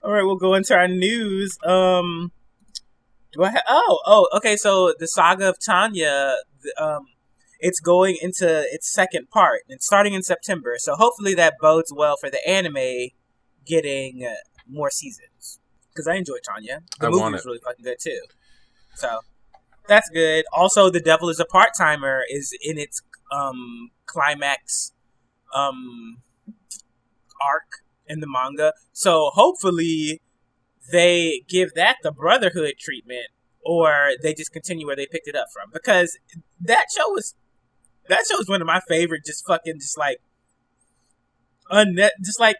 All right, we'll go into our news. Do I have? Okay. So the saga of Tanya, it's going into its second part. It's starting in September, so hopefully that bodes well for the anime getting more seasons. Because I enjoy Tanya. The I movie want was it. really fucking good too. So that's good. Also, The Devil is a Part Timer is in its climax um arc in the manga. So hopefully they give that the Brotherhood treatment, or they just continue where they picked it up from. Because that show was one of my favorite. Just fucking just like just like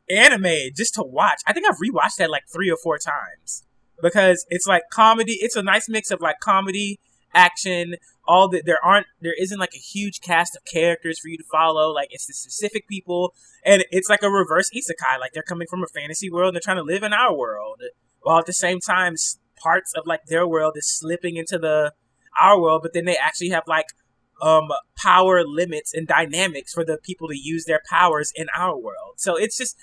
anime just to watch. I think I've rewatched that like 3 or 4 times because it's like comedy. It's a nice mix of like comedy, action. All that there isn't like a huge cast of characters for you to follow. Like it's the specific people, and it's like a reverse isekai. Like they're coming from a fantasy world and they're trying to live in our world, while at the same time parts of like their world is slipping into the our world. But then they actually have like power limits and dynamics for the people to use their powers in our world. So it was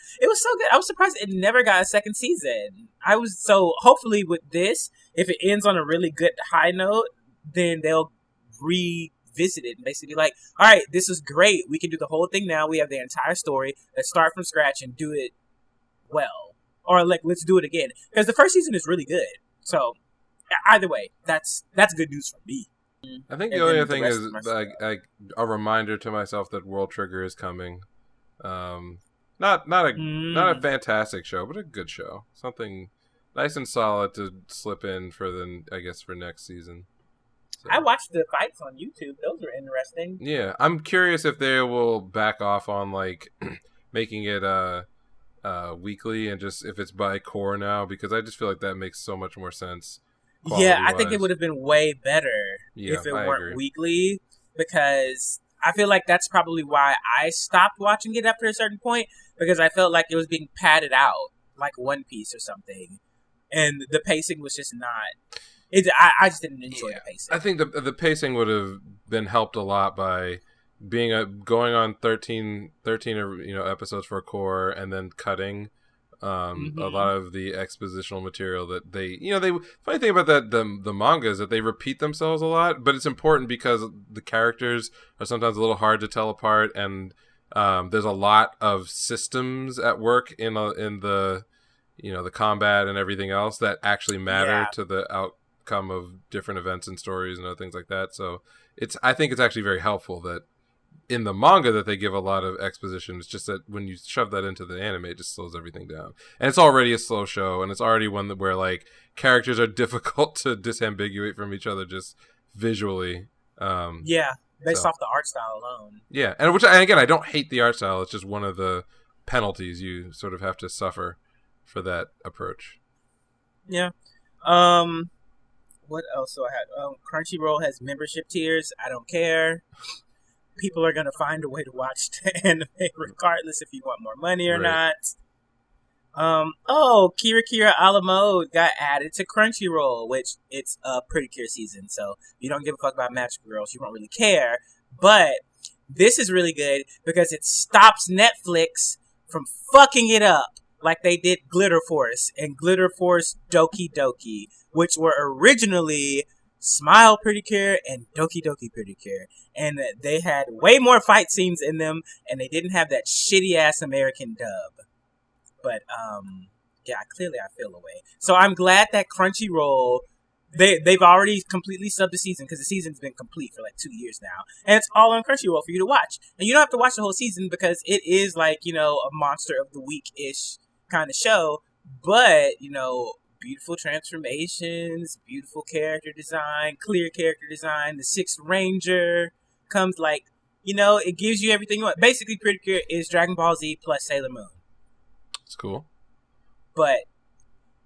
so good. I was surprised it never got a second season. I was so hopefully with this, if it ends on a really good high note, then they'll revisit it and basically be like, all right, this is great. We can do the whole thing now. We have the entire story. Let's start from scratch and do it well. Or like let's do it again. Because the first season is really good. So either way, that's good news for me. I think the And only then other the thing rest is of my like, stuff. a reminder to myself that World Trigger is coming. Not a Mm. fantastic show, but a good show. Something nice and solid to slip in for for next season. I So watched the fights on YouTube. Those were interesting. yeah, I'm curious if they will back off on like making it weekly and just if it's by core now, because I just feel like that makes so much more sense Yeah, quality I think it wise. would have been way better Yeah, if it I weren't agree. weekly because I feel like that's probably why I stopped watching it after a certain point because I felt like it was being padded out like One Piece or something, and the pacing was just not. I just didn't enjoy Yeah, the I pacing. think the pacing would have been helped a lot by being going on 13 episodes for a core and then cutting a Mm-hmm. lot of the expositional material that they funny thing about that the manga is that they repeat themselves a lot, but it's important because the characters are sometimes a little hard to tell apart, and there's a lot of systems at work in the the combat and everything else that actually matter Yeah, to the outcome of different events and stories and other things like that. So I think it's actually very helpful that in the manga that they give a lot of exposition. It's just that when you shove that into the anime, it just slows everything down. And it's already a slow show, and it's already one where like characters are difficult to disambiguate from each other just visually. yeah, based So off the art style alone. yeah, and again, I don't hate the art style. It's just one of the penalties you sort of have to suffer for that approach. Yeah. Um, what else do I have? Crunchyroll has membership tiers. I don't care. People are gonna find a way to watch the anime regardless if you want more money or Right. not. Kira Kira a la mode got added to Crunchyroll, which it's a Pretty Cure season, so if you don't give a fuck about Magical Girls, you won't really care. But this is really good because it stops Netflix from fucking it up like they did Glitter Force and Glitter Force Doki Doki, which were originally Smile Pretty Cure and Doki Doki Pretty Cure. And they had way more fight scenes in them, and they didn't have that shitty ass American dub. But yeah, clearly I feel away. So I'm glad that Crunchyroll they've already completely subbed the season because the season's been complete for like 2 years now, and it's all on Crunchyroll for you to watch. And you don't have to watch the whole season because it is like a monster of the week ish kind of show. But beautiful transformations, beautiful character design, clear character design. The Sixth Ranger comes like it gives you everything you want. Basically, Pretty Cure is Dragon Ball Z plus Sailor Moon. It's cool. But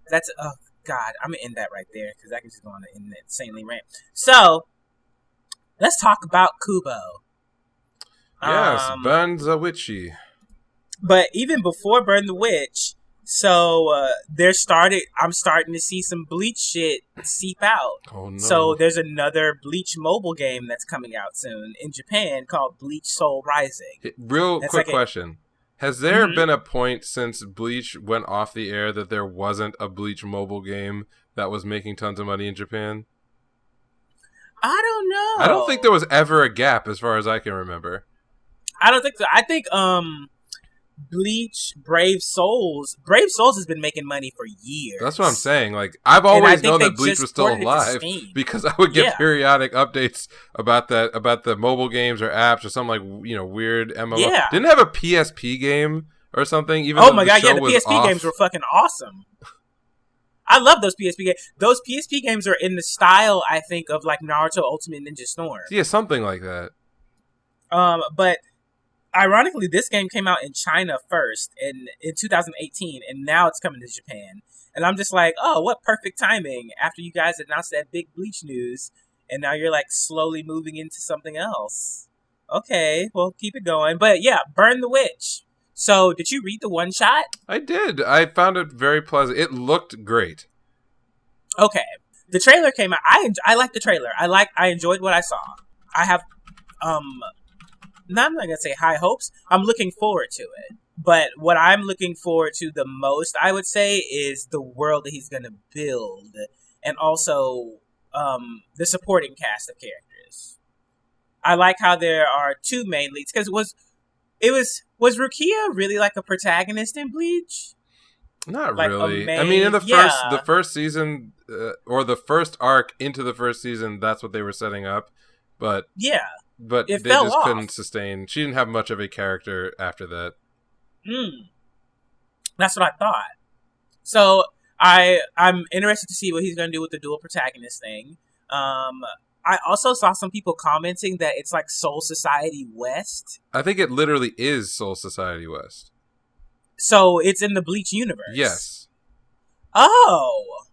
that's oh god, I'm gonna end that right there because I can just go on an insanely rant. So let's talk about Kubo. Yes, Um, Burn the Witchy. but even before Burn the Witch, so I'm starting to see some Bleach shit seep out. Oh So no. there's another Bleach mobile game that's coming out soon in Japan called Bleach Soul Rising. Real That's quick like a question. Has there been a point since Bleach went off the air that there wasn't a Bleach mobile game that was making tons of money in Japan? I don't know. I don't think there was ever a gap as far as I can remember. I don't think so. I think Bleach, Brave Souls has been making money for years. That's what I'm saying. Like, I've always known that Bleach was still alive because I would get periodic updates about the mobile games or apps or something like, you know, weird MMO. Yeah. Didn't have a PSP game or something. Even oh my god, yeah, the PSP games were fucking awesome. I love those PSP games. Those PSP games are in the style, I think, of like Naruto Ultimate Ninja Storm. Yeah, something like that. But ironically, this game came out in China first in 2018, and now it's coming to Japan. And I'm just like, oh, what perfect timing after you guys announced that big Bleach news, and now you're like slowly moving into something else. Okay, well, keep it going. But yeah, Burn the Witch. So, did you read the one shot? I did. I found it very pleasant. It looked great. Okay. The trailer came out. I liked the trailer. I enjoyed what I saw. I have I'm not gonna say high hopes. I'm looking forward to it. But what I'm looking forward to the most, I would say, is the world that he's gonna build, and also the supporting cast of characters. I like how there are two main leads, because was Rukia really like a protagonist in Bleach? Not like really. I mean, in the first season, or the first arc into the first season, that's what they were setting up. But yeah, but they just couldn't sustain. She didn't have much of a character after that. That's what I thought. So I'm interested to see what he's going to do with the dual protagonist thing. I also saw some people commenting that it's like Soul Society West. I think it literally is Soul Society West. So it's in the Bleach universe. Yes. Oh.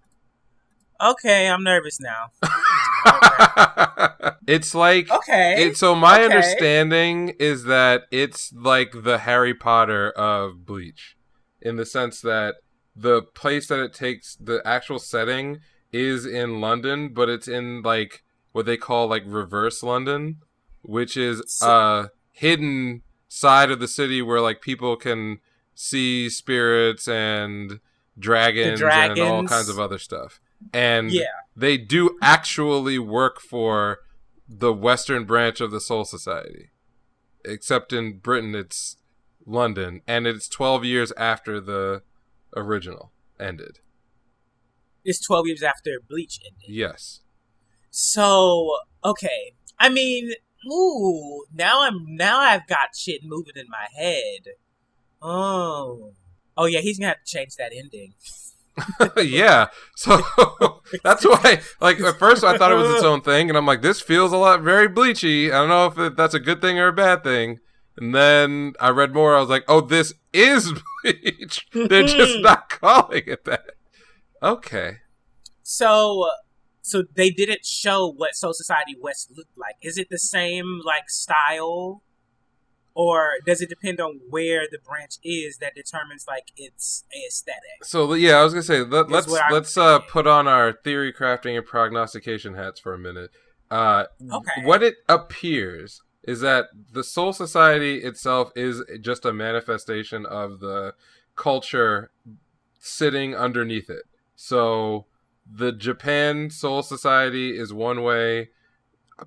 Okay, I'm nervous now. It's like so my understanding is that it's like the Harry Potter of Bleach, in the sense that the place that it takes, the actual setting is in London, but it's in like what they call like reverse London, which is a hidden side of the city where like people can see spirits and dragons and all kinds of other stuff. And they do actually work for the Western branch of the Soul Society. Except in Britain, it's London. And it's 12 years after the original ended. It's 12 years after Bleach ended. Yes. So, okay. I mean, now I've got shit moving in my head. Oh yeah, he's gonna have to change that ending. Yeah, so that's why, like, at first I thought it was its own thing, and I'm like, this feels a lot very Bleachy. I don't know if that's a good thing or a bad thing. And then I read more, I was like, oh, this is Bleach. They're just not calling it that. Okay. So they didn't show what Soul Society West looked like. Is it the same, like, style? Or does it depend on where the branch is that determines like its aesthetic? So yeah, I was gonna say let's put on our theory crafting and prognostication hats for a minute. Okay. What it appears is that the Soul Society itself is just a manifestation of the culture sitting underneath it. So the Japan Soul Society is one way.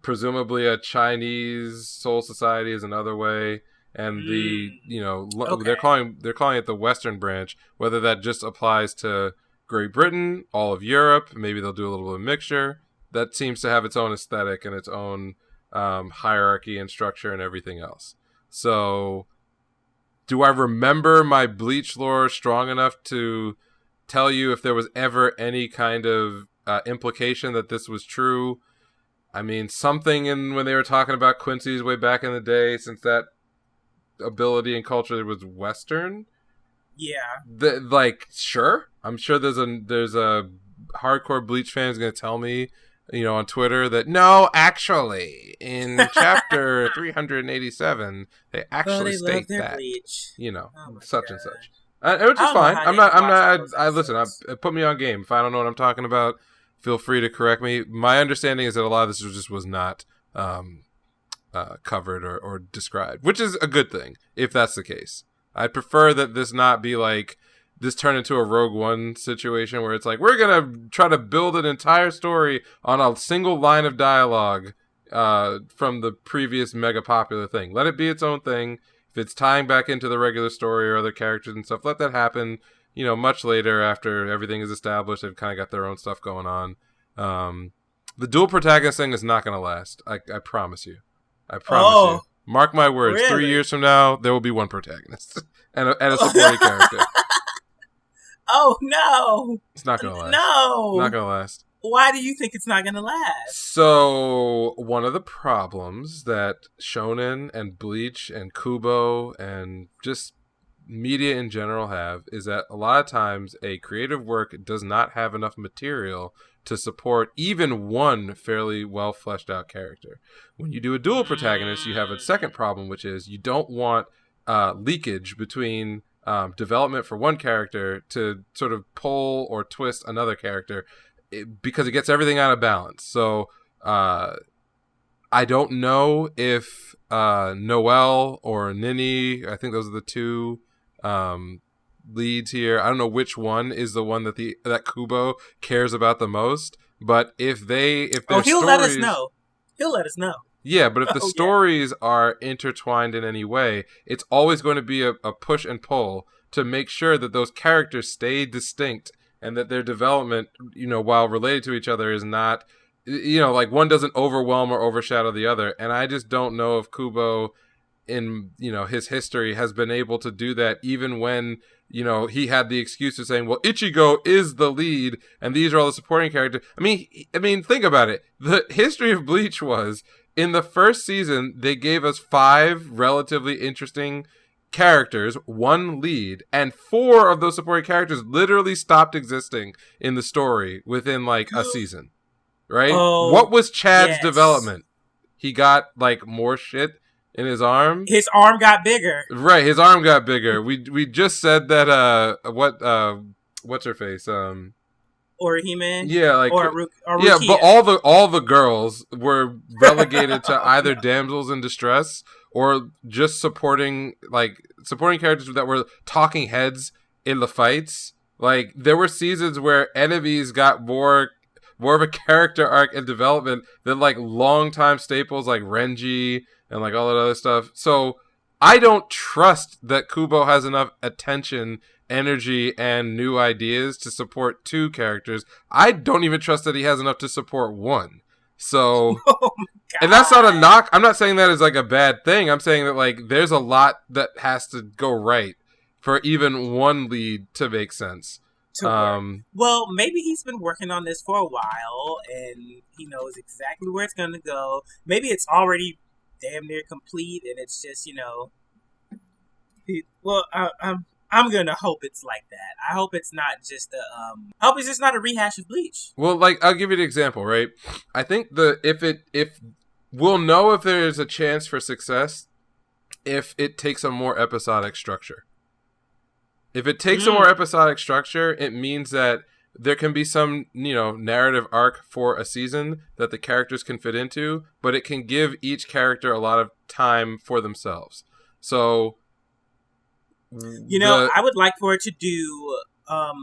Presumably a Chinese Soul Society is another way, and they're calling it the Western branch. Whether that just applies to Great Britain, all of Europe, maybe they'll do a little bit of mixture. That seems to have its own aesthetic and its own hierarchy and structure and everything else. So, do I remember my Bleach lore strong enough to tell you if there was ever any kind of implication that this was true? I mean, something when they were talking about Quincy's way back in the day, since that ability and culture was Western. Yeah. Sure. I'm sure there's a hardcore Bleach fan who's going to tell me, on Twitter that, no, actually, in chapter 387, they actually state that, Bleach. Such and such. Which is fine. Put me on game. If I don't know what I'm talking about, feel free to correct me. My understanding is that a lot of this just was not covered or described, which is a good thing if that's the case. I'd prefer that this not be like this turn into a Rogue One situation where it's like we're gonna try to build an entire story on a single line of dialogue from the previous mega popular thing. Let it be its own thing. If it's tying back into the regular story or other characters and stuff, let that happen. Much later after everything is established, they've kind of got their own stuff going on. The dual protagonist thing is not going to last. I promise you. I promise you. Mark my words. Really? 3 years from now, there will be one protagonist and a supporting character. Oh, no. It's not going to last. No. Not going to last. Why do you think it's not going to last? So, one of the problems that Shonen and Bleach and Kubo and just media in general have is that a lot of times a creative work does not have enough material to support even one fairly well fleshed out character. When you do a dual protagonist, you have a second problem, which is you don't want leakage between development for one character to sort of pull or twist another character because it gets everything out of balance. So I don't know if Noelle or Nini, I think those are the two leads here. I don't know which one is the one that Kubo cares about the most, but if he'll let us know. He'll let us know. Yeah, but if the stories are intertwined in any way, it's always going to be a push and pull to make sure that those characters stay distinct and that their development, while related to each other, is not, like one doesn't overwhelm or overshadow the other. And I just don't know if Kubo in his history has been able to do that, even when he had the excuse of saying, well, Ichigo is the lead and these are all the supporting characters. I mean think about it. The history of Bleach was in the first season they gave us 5 relatively interesting characters, 1 lead, and 4 of those supporting characters literally stopped existing in the story within like a season, right? What was Chad's development? He got like more shit in his arm. His arm got bigger. Right, his arm got bigger. We just said that what's her face? Orihime? Yeah, like or Rukia. Yeah, but all the girls were relegated to either damsels in distress or just supporting characters that were talking heads in the fights. Like there were seasons where enemies got more of a character arc and development than like longtime staples like Renji and like all that other stuff. So I don't trust that Kubo has enough attention, energy, and new ideas to support 2 characters. I don't even trust that he has enough to support 1. So, and that's not a knock. I'm not saying that is like a bad thing. I'm saying that like there's a lot that has to go right for even 1 lead to make sense. Well, maybe he's been working on this for a while and he knows exactly where it's going to go. Maybe it's already damn near complete and it's just, I'm gonna hope it's like that. I hope it's not just I hope it's just not a rehash of Bleach. Well, like I'll give you an example, right? I think if we'll know if there's a chance for success if it takes a more episodic structure. If it takes a more episodic structure, it means that there can be some, narrative arc for a season that the characters can fit into, but it can give each character a lot of time for themselves. So I would like for it to do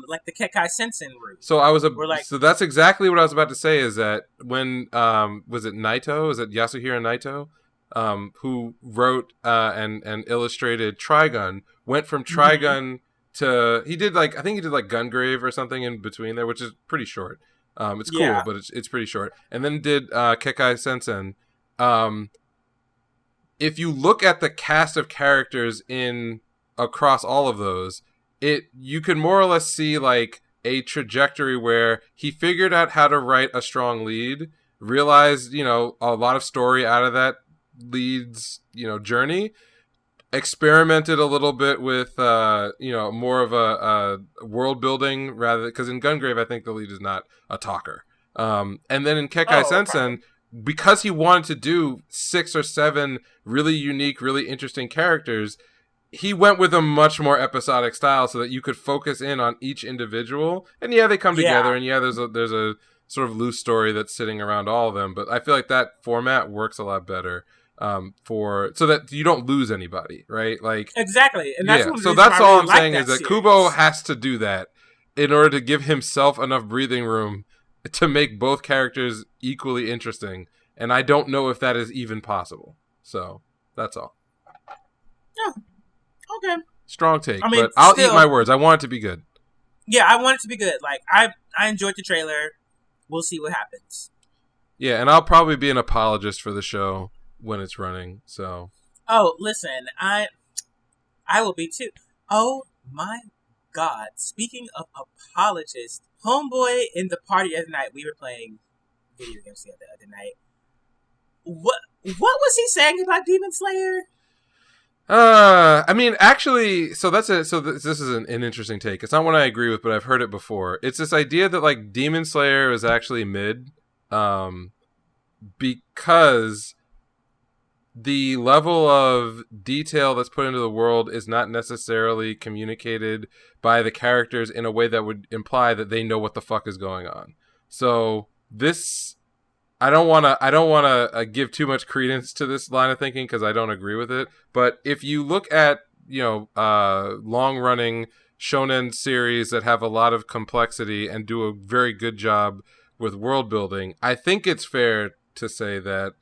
like the Kekai Sensen route. So that's exactly what I was about to say, is that when was it Naito? Is it Yasuhiro Naito? Who wrote and illustrated Trigun, went from Trigun to I think he did like Gungrave or something in between there, which is pretty short. It's cool, but it's pretty short. And then did Kekai Sensen. If you look at the cast of characters across all of those, you can more or less see like a trajectory where he figured out how to write a strong lead, realized, a lot of story out of that lead's, journey, experimented a little bit with, more of a world building rather, because in Gungrave, I think the lead is not a talker. And then in Kekai Sensen, because he wanted to do 6 or 7 really unique, really interesting characters, he went with a much more episodic style so that you could focus in on each individual. And they come together, and there's a sort of loose story that's sitting around all of them. But I feel like that format works a lot better. so that you don't lose anybody, right? Like exactly, and that's yeah. one of the So reasons that's why I all really I'm like saying is that series. Kubo has to do that in order to give himself enough breathing room to make both characters equally interesting, and I don't know if that is even possible. So that's all. Yeah. Okay. Strong take, I mean, but I'll eat still, my words. I want it to be good. yeah, I want it to be good. Like I enjoyed the trailer. We'll see what happens. Yeah, and I'll probably be an apologist for the show when it's running. So. Oh, listen, I will be too. Oh my God! Speaking of apologists, homeboy in the party the other night, we were playing video games together the other night. What was he saying about Demon Slayer? I mean, actually, so this is an interesting take. It's not one I agree with, but I've heard it before. It's this idea that like Demon Slayer is actually mid, because the level of detail that's put into the world is not necessarily communicated by the characters in a way that would imply that they know what the fuck is going on. So this, I don't want to give too much credence to this line of thinking because I don't agree with it. But if you look at, long running shonen series that have a lot of complexity and do a very good job with world building, I think it's fair to say that,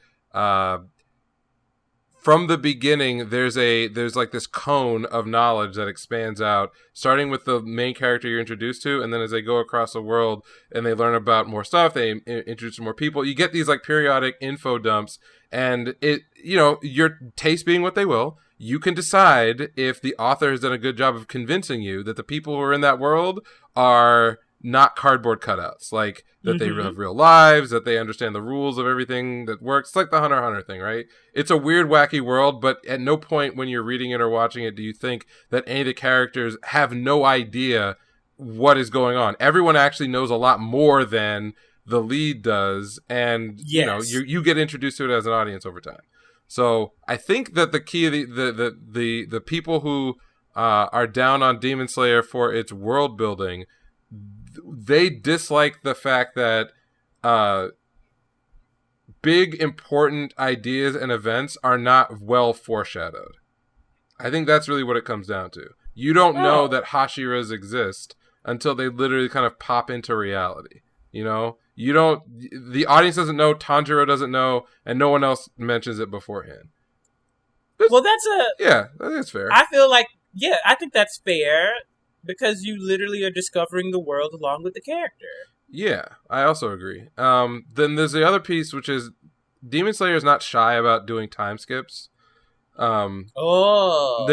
from the beginning, there's like this cone of knowledge that expands out, starting with the main character you're introduced to, and then as they go across the world and they learn about more stuff, they introduce more people. You get these like periodic info dumps, and your taste being what they will, you can decide if the author has done a good job of convincing you that the people who are in that world are not cardboard cutouts, like that they have real lives, that they understand the rules of everything that works. It's like the Hunter x Hunter thing, right? It's a weird, wacky world, but at no point when you're reading it or watching it do you think that any of the characters have no idea what is going on. Everyone actually knows a lot more than the lead does, and Yes. you get introduced to it as an audience over time. So I think that the key of the people who are down on Demon Slayer for its world building, they dislike the fact that big important ideas and events are not well foreshadowed. I think that's really what it comes down to. You don't know that Hashiras exist until they literally kind of pop into reality. The audience doesn't know, Tanjiro doesn't know, and no one else mentions it beforehand. Well, yeah, I think it's fair. I feel like, yeah, I think that's fair. Because you literally are discovering the world along with the character. Yeah, I also agree. Then there's the other piece, which is Demon Slayer is not shy about doing time skips. They're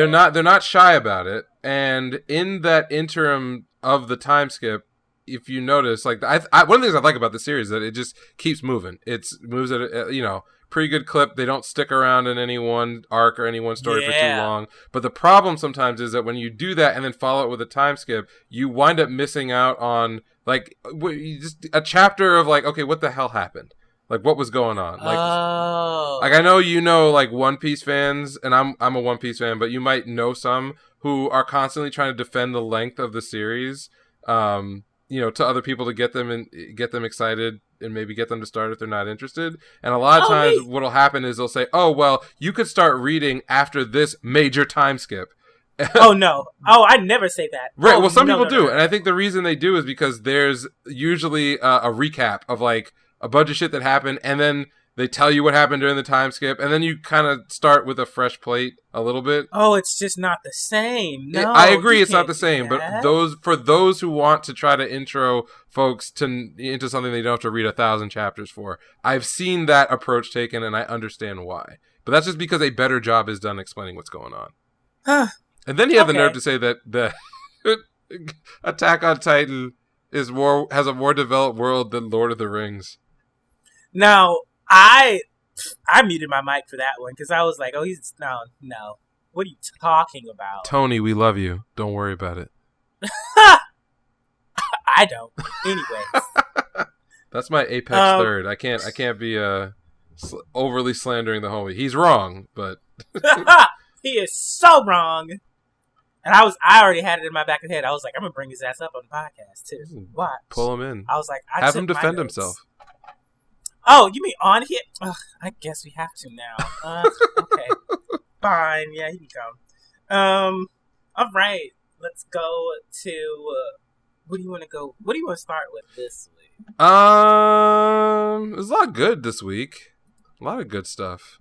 not shy about it. And in that interim of the time skip, if you notice, like one of the things I like about the series is that it just keeps moving. It moves at a, pretty good clip. They don't stick around in any one arc or any one story for too long. But the problem sometimes is that when you do that and then follow it with a time skip, you wind up missing out on like just a chapter of like, okay, what the hell happened? Like, what was going on? Like I know like One Piece fans, and I'm a One Piece fan, but you might know some who are constantly trying to defend the length of the series, to other people to get them excited and maybe get them to start if they're not interested. And a lot of times what'll happen is they'll say, oh, well, you could start reading after this major time skip. Oh, no. Oh, I never say that. Right. Well, some people do. And I think the reason they do is because there's usually a recap of like a bunch of shit that happened, and then they tell you what happened during the time skip, and then you kind of start with a fresh plate a little bit. Oh, it's just not the same. No, I agree, it's not the same. But for those who want to try to intro folks into something they don't have to read 1,000 chapters for, I've seen that approach taken, and I understand why. But that's just because a better job is done explaining what's going on. And then he had the nerve to say that Attack on Titan has a more developed world than Lord of the Rings. Now, I muted my mic for that one because I was like, oh, no. What are you talking about? Tony, we love you. Don't worry about it. I don't. Anyways. That's my apex third. I can't be overly slandering the homie. He's wrong, but he is so wrong. And I already had it in my back of the head. I was like, I'm gonna bring his ass up on the podcast too. Watch. Pull him in. I was like, have him defend himself. Oh, you mean on here? Ugh, I guess we have to now. Okay. Fine. Yeah, he can come. All right. Let's go to. What do you want to go? What do you want to start with this week? There's a lot of good this week. A lot of good stuff.